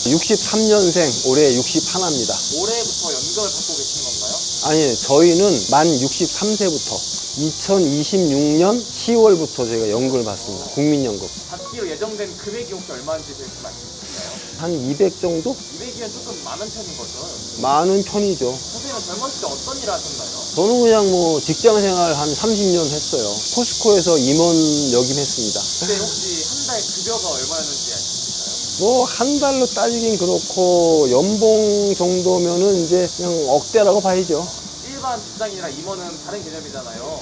63년생, 올해 61입니다. 올해부터 연금을 받고 계신 건가요? 아니, 저희는 만 63세부터 2026년 10월부터 저희가 연금을 받습니다. 국민연금. 받기로 예정된 금액이 혹시 얼마인지 저희가 말씀 주실까요? 한 200 정도? 200이면 조금 많은 편인 거죠? 많은 편이죠. 선생님은 젊었을 때 어떤 일을 하셨나요? 저는 그냥 뭐 직장 생활 한 30년 했어요. 포스코에서 임원 역임했습니다. 그때 혹시 한 달 급여가 얼마였는지 아십니까요? 뭐 한 달로 따지긴 그렇고 연봉 정도면은 이제 그냥 억대라고 봐야죠. 일반 직장이나 임원은 다른 개념이잖아요.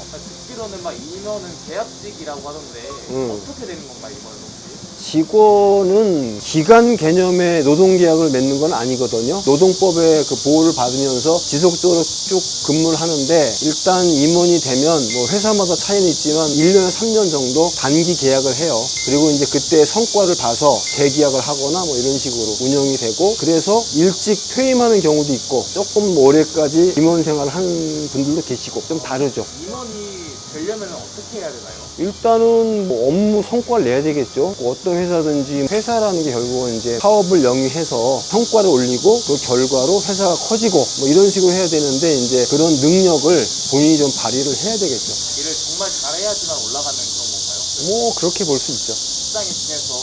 듣기로는 막 임원은 계약직이라고 하던데 어떻게 되는 건가요, 임원은 혹시? 직원은 기간 개념의 노동계약을 맺는 건 아니거든요. 노동법의 그 보호를 받으면서 지속적으로 쭉 근무를 하는데, 일단 임원이 되면 뭐 회사마다 차이는 있지만 1년에 3년 정도 단기 계약을 해요. 그리고 이제 그때 성과를 봐서 재계약을 하거나 뭐 이런 식으로 운영이 되고, 그래서 일찍 퇴임하는 경우도 있고 조금 오래까지 임원 생활을 하는 분들도 계시고 좀 다르죠. 임원이 되려면 어떻게 해야 되나요? 일단은 뭐 업무 성과를 내야 되겠죠. 어떤 회사든지 회사라는 게 결국은 이제 사업을 영위해서 성과를 올리고 그 결과로 회사가 커지고 뭐 이런 식으로 해야 되는데, 이제 그런 능력을 본인이 좀 발휘를 해야 되겠죠. 일을 정말 잘해야지만 올라가는 그런 건가요? 뭐 그렇게 볼 수 있죠. 직장인 중에서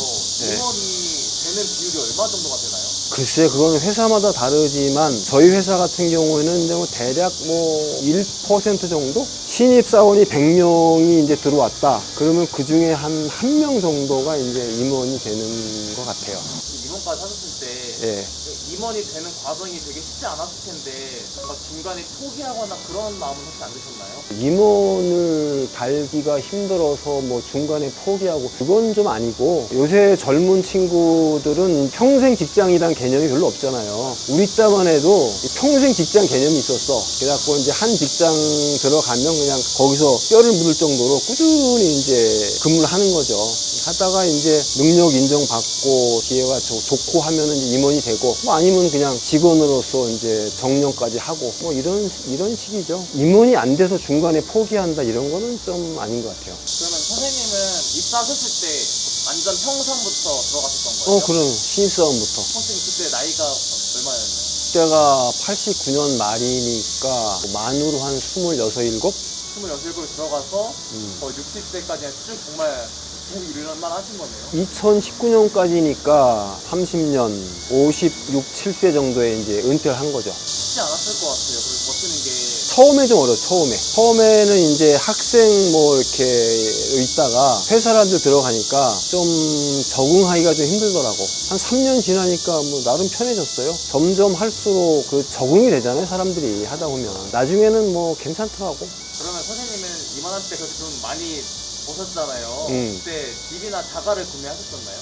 임원이 되는 비율이 얼마 정도가 되나요? 글쎄, 그건 회사마다 다르지만 저희 회사 같은 경우에는 이제 뭐 대략 뭐 1% 정도? 신입사원이 100명이 이제 들어왔다. 그러면 그 중에 한 1명 정도가 이제 임원이 되는 것 같아요. 임원까지 하셨을 때 예. 임원이 되는 과정이 되게 쉽지 않았을 텐데 뭔가 중간에 포기하거나 그런 마음은 혹시 안 드셨나요? 임원을 달기가 힘들어서 뭐 중간에 포기하고 그건 좀 아니고, 요새 젊은 친구들은 평생 직장이란 개념이 별로 없잖아요. 우리 때만 해도 평생 직장 개념이 있었어. 그래갖고 이제 한 직장 들어가면 그냥 거기서 뼈를 묻을 정도로 꾸준히 이제 근무를 하는 거죠. 하다가 이제 능력 인정받고 기회가 좋고 하면은 이제 임원이 되고, 뭐 아니면 그냥 직원으로서 이제 정년까지 하고 뭐 이런 식이죠. 임원이 안 돼서 중간에 포기한다 이런 거는 좀 아닌 것 같아요. 그러면 선생님은 입사하셨을 때 완전 평상부터 들어가셨던 거예요? 그럼 신입사원부터. 선생님 그때 나이가 얼마였나요? 그때가 89년 말이니까 만으로 한 26, 7? 26을 들어가서 60세까지 쭉 정말 계속 일만 하신 거네요? 2019년까지니까 30년, 56, 7세 정도에 이제 은퇴를 한 거죠. 쉽지 않았을 것 같아요. 그리고 버티는 게. 처음에 좀 어려워, 처음에는 이제 학생 뭐 이렇게 있다가 회사라들 들어가니까 좀 적응하기가 좀 힘들더라고. 한 3년 지나니까 뭐 나름 편해졌어요. 점점 할수록 그 적응이 되잖아요, 사람들이 하다 보면. 나중에는 뭐 괜찮더라고. 그러면 선생님은 임원할 때 좀 많이 보셨잖아요. 그때 집이나 자가를 구매하셨었나요?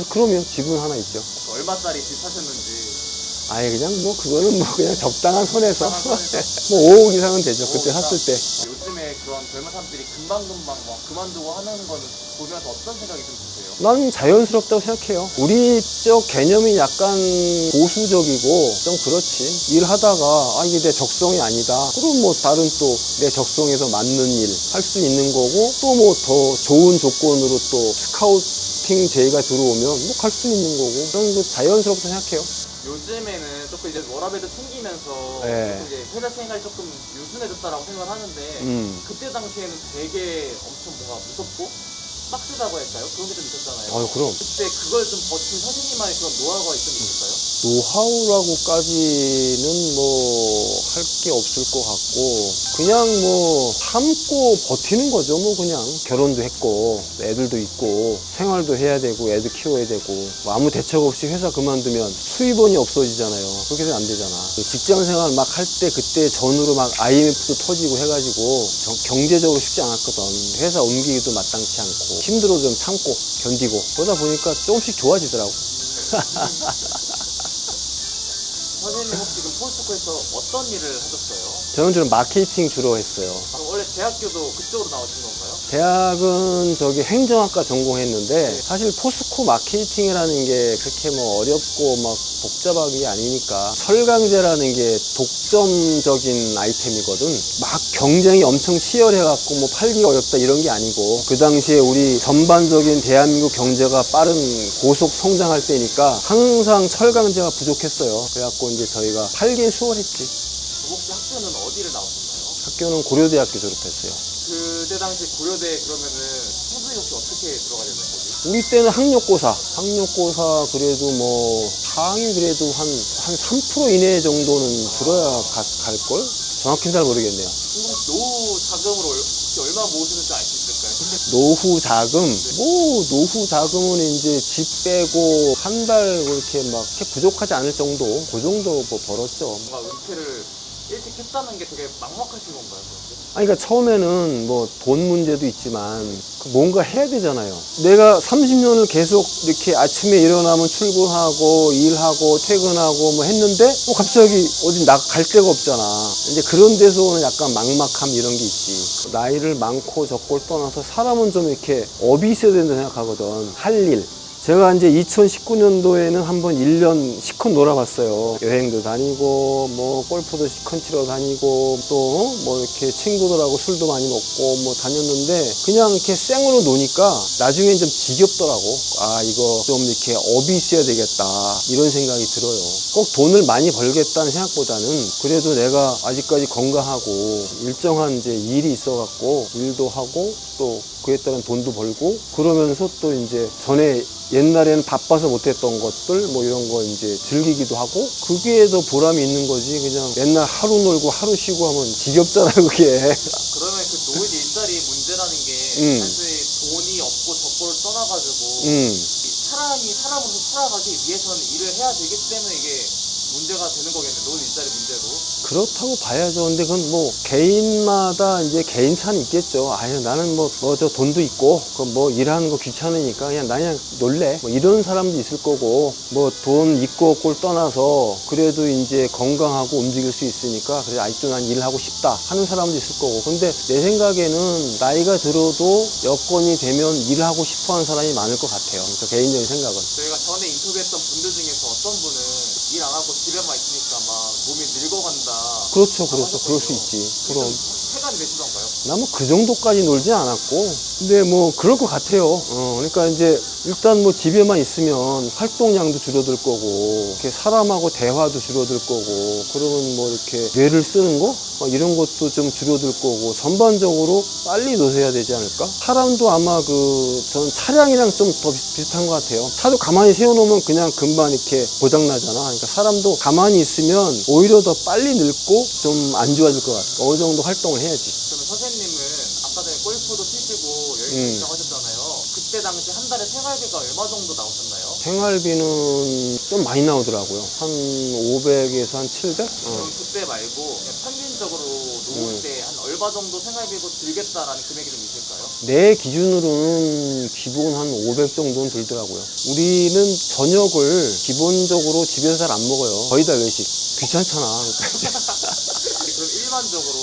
그럼요. 집은 하나 있죠. 얼마짜리 집 사셨는지. 아예 그냥 뭐 그거는 뭐 그냥 적당한 선에서 적당한 선에서. 뭐 5억 이상은 되죠. 그때 샀을 때. 요즘에 그런 젊은 사람들이 금방금방 막 그만두고 하는 거는 보면서 어떤 생각이 좀 드세요? 난 자연스럽다고 생각해요. 우리 쪽 개념이 약간 보수적이고 좀 그렇지. 일하다가 이게 내 적성이 아니다. 그럼 뭐 다른 또 내 적성에서 맞는 일 할 수 있는 거고, 또 뭐 더 좋은 조건으로 또 스카우팅 제의가 들어오면 뭐 갈 수 있는 거고, 그런 거 자연스럽다고 생각해요. 요즘에는 조금 이제 워라밸도 생기면서 네. 조금 이제 회사 생활이 조금 유순해졌다라고 생각을 하는데 그때 당시에는 되게 엄청 뭔가 무섭고 빡세다고 할까요? 그런 게 좀 있었잖아요. 그럼. 그때 그걸 좀 버틴 선생님만의 그런 노하우가 좀 있을까요? 노하우라고까지는 뭐 할 게 없을 것 같고, 그냥 뭐 참고 버티는 거죠. 뭐 그냥 결혼도 했고 애들도 있고 생활도 해야 되고 애들 키워야 되고, 뭐 아무 대책 없이 회사 그만두면 수입원이 없어지잖아요. 그렇게 되면 안 되잖아. 직장 생활 막 할 때 그때 전후로 막 IMF도 터지고 해가지고 경제적으로 쉽지 않았거든. 회사 옮기기도 마땅치 않고 힘들어도 좀 참고 견디고, 그러다 보니까 조금씩 좋아지더라고. 선생님 혹시 지금 포스코에서 어떤 일을 하셨어요? 저는 주로 마케팅 주로 했어요. 원래 대학교도 그쪽으로 나오신 건가요? 대학은 저기 행정학과 전공했는데 사실 포스코 마케팅이라는 게 그렇게 뭐 어렵고 막 복잡한 게 아니니까 설강제라는 게 독점적인 아이템이거든. 막 경쟁이 엄청 치열해갖고 뭐 팔기가 어렵다 이런 게 아니고 그 당시에 우리 전반적인 대한민국 경제가 빠른 고속 성장할 때니까 항상 철강제가 부족했어요. 그래갖고 이제 저희가 팔긴 수월했지. 혹시 학교는 어디를 나오셨나요? 학교는 고려대학교 졸업했어요. 그때 당시 고려대 그러면은 성적이 혹시 어떻게 들어가야 되는 거지? 우리 때는 학력고사 그래도 뭐 상위 그래도 한 3% 이내 정도는 들어야 갈걸? 정확히는 잘 모르겠네요. 혹시 노후 자금으로 혹시 얼마 모으시는지 알 수 있을까요? 노후 자금? 뭐 노후 자금은 이제 집 빼고 한 달 그렇게 막 이렇게 부족하지 않을 정도 그 정도 뭐 벌었죠. 뭔가 은퇴를 일찍 했다는 게 되게 막막하신 건가요? 그런데? 아니, 그러니까 처음에는 뭐 돈 문제도 있지만 뭔가 해야 되잖아요. 내가 30년을 계속 이렇게 아침에 일어나면 출근하고 일하고 퇴근하고 뭐 했는데 갑자기 어디 갈 데가 없잖아. 이제 그런 데서 오는 약간 막막함 이런 게 있지. 나이를 많고 적고를 떠나서 사람은 좀 이렇게 업이 있어야 된다고 생각하거든. 할 일. 제가 이제 2019년도에는 한번 1년 시컷 놀아봤어요. 여행도 다니고, 뭐, 골프도 시컷 치러 다니고, 또, 뭐, 이렇게 친구들하고 술도 많이 먹고, 뭐, 다녔는데, 그냥 이렇게 생으로 노니까 나중엔 좀 지겹더라고. 아, 이거 좀 이렇게 업이 있어야 되겠다. 이런 생각이 들어요. 꼭 돈을 많이 벌겠다는 생각보다는 그래도 내가 아직까지 건강하고, 일정한 이제 일이 있어갖고, 일도 하고, 또 그에 따른 돈도 벌고, 그러면서 또 이제 전에 옛날에는 바빠서 못했던 것들 뭐 이런 거 이제 즐기기도 하고 그게 더 보람이 있는 거지. 그냥 맨날 하루 놀고 하루 쉬고 하면 지겹잖아요 그게. 그러면 그 노인 일자리 문제라는 게 단순히 돈이 없고 적고를 떠나가지고 이 사람이 사람으로서 살아가기 위해서는 일을 해야 되기 때문에 이게 문제가 되는 거겠네. 노인 일자리 문제도. 그렇다고 봐야죠. 근데 그건 뭐 개인마다 이제 개인차는 있겠죠. 아유 나는 뭐 저 돈도 있고 그 뭐 일하는 거 귀찮으니까 그냥 나 그냥 놀래. 뭐 이런 사람도 있을 거고 뭐 돈 있고 없고를 떠나서 그래도 이제 건강하고 움직일 수 있으니까 그래 아직도 난 일하고 싶다 하는 사람도 있을 거고. 근데 내 생각에는 나이가 들어도 여건이 되면 일하고 싶어 하는 사람이 많을 것 같아요. 그러니까 개인적인 생각은. 저희가 전에 인터뷰했던 분들 중에서 어떤 분은 일 안 하고 집에만 있으니까 막 몸이 늙어간다. 그렇죠. 그럴 수 있지. 그럼. 체감이 되시던가요? 나 뭐 그 정도까지 놀지 않았고 근데 뭐 그럴 것 같아요. 그러니까 이제 일단 뭐 집에만 있으면 활동량도 줄어들 거고 이렇게 사람하고 대화도 줄어들 거고 그러면 뭐 이렇게 뇌를 쓰는 거 이런 것도 좀 줄어들 거고 전반적으로 빨리 노쇠해야 되지 않을까? 사람도 아마 저는 차량이랑 좀 더 비슷한 것 같아요. 차도 가만히 세워놓으면 그냥 금방 이렇게 고장나잖아. 그러니까 사람도 가만히 있으면 오히려 더 빨리 늙고 좀 안 좋아질 것 같아. 어느 정도 활동을 해야지. 그러면 선생님은 아까 전에 골프도 치시고 여행도 있다고 하셨잖아요. 그때 당시 한 달에 생활비가 얼마 정도 나오셨나요? 생활비는 좀 많이 나오더라고요. 한 500에서 한 700? 그럼 그때 말고 그냥 평균적으로 노후 때 한 얼마 정도 생활비고 들겠다라는 금액이 좀 있을까요? 내 기준으로는 기본 한 500 정도는 들더라고요. 우리는 저녁을 기본적으로 집에서 잘 안 먹어요. 거의 다 외식. 귀찮잖아. 그럼 일반적으로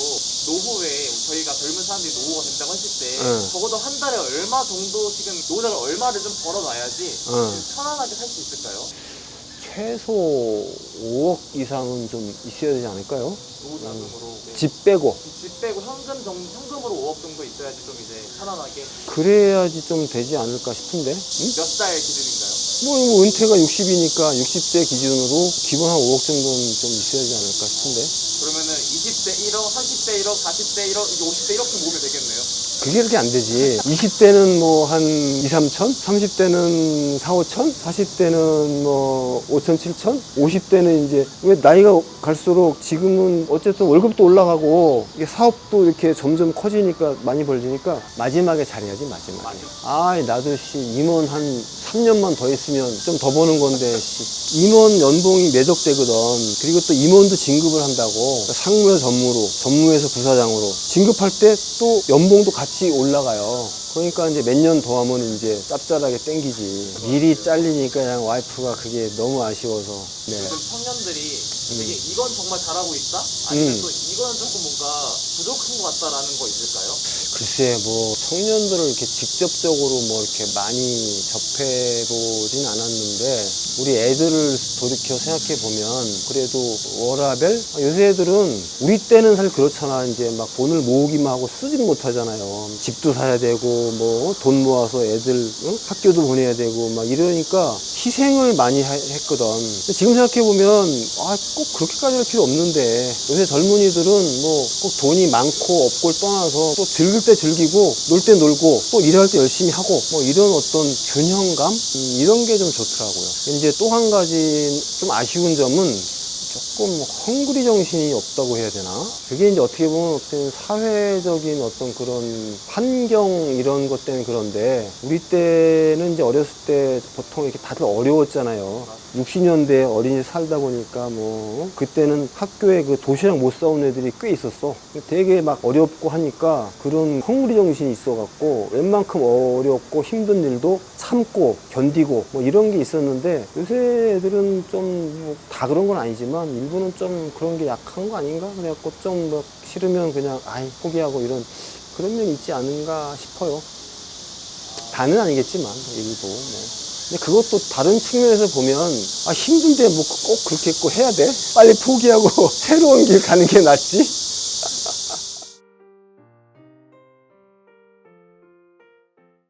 노후에 저희가 젊은 사람들이 노후가 된다고 했을 때 적어도 한 달에 얼마 정도씩은 노후자를 얼마를 좀 벌어놔야지 좀 편안하게 살 수 있을까요? 최소 5억 이상은 좀 있어야 되지 않을까요? 노후 자금으로 집 빼고. 집 빼고 현금으로 5억 정도 있어야지 좀 이제 편안하게. 그래야지 좀 되지 않을까 싶은데. 몇 달 기준인가요? 뭐 은퇴가 60이니까 60대 기준으로 기본 한 5억 정도는 좀 있어야 되지 않을까 싶은데. 그러면은 20대 1억, 30대 1억, 40대 1억, 50대 1억씩 모으면 되겠네요. 그게 그렇게 안 되지. 20대는 뭐 한 2, 3천, 30대는 4, 5천, 40대는 뭐 5천, 7천, 50대는 이제 왜 나이가 갈수록 지금은 어쨌든 월급도 올라가고 이게 사업도 이렇게 점점 커지니까 많이 벌지니까 마지막에 잘해야지 마지막에. 아 나도 임원 한 3년만 더 했으면 좀 더 버는 건데 임원 연봉이 몇 억 되거든. 그리고 또 임원도 진급을 한다고. 상무에서 전무로, 전무에서 부사장으로 진급할 때 또 연봉도 같이 올라가요. 그러니까 이제 몇 년 더 하면 이제 짭짤하게 땡기지. 미리 잘리니까 그냥 와이프가 그게 너무 아쉬워서. 네. 요즘 청년들이 되게 이건 정말 잘하고 있다? 아니면 또 이건 조금 뭔가 부족한 것 같다라는 거 있을까요? 글쎄, 뭐, 청년들을 이렇게 직접적으로 뭐 이렇게 많이 접해보진 않았는데, 우리 애들을 돌이켜 생각해보면, 그래도 워라밸? 요새 애들은, 우리 때는 사실 그렇잖아. 이제 막 돈을 모으기만 하고 쓰지는 못하잖아요. 집도 사야 되고, 뭐, 돈 모아서 애들, 응? 학교도 보내야 되고, 막 이러니까 희생을 많이 했거든. 근데 지금 생각해보면, 꼭 그렇게까지 할 필요 없는데, 요새 젊은이들은 뭐, 꼭 돈이 많고 없고를 떠나서 또 즐길 때 즐기고 놀 때 놀고 또 일할 때 열심히 하고 뭐 이런 어떤 균형감 이런 게 좀 좋더라고요. 이제 또 한 가지 좀 아쉬운 점은 조금 헝그리 정신이 없다고 해야 되나? 그게 이제 어떻게 보면 어떤 사회적인 어떤 그런 환경 이런 것 때문에 그런데 우리 때는 이제 어렸을 때 보통 이렇게 다들 어려웠잖아요. 60년대 어린이 살다 보니까 뭐 그때는 학교에 그 도시락 못 싸온 애들이 꽤 있었어. 되게 막 어렵고 하니까 그런 헝그리 정신이 있어갖고 웬만큼 어렵고 힘든 일도 참고 견디고 뭐 이런 게 있었는데 요새 애들은 좀 뭐 다 그런 건 아니지만 일부는 좀 그런 게 약한 거 아닌가? 그래갖고 좀 뭐 싫으면 그냥 포기하고 이런 그런 면이 있지 않은가 싶어요. 다는 아니겠지만 일부. 근데 그것도 다른 측면에서 보면 힘든데 뭐 꼭 그렇게 꼭 해야 돼? 빨리 포기하고 새로운 길 가는 게 낫지?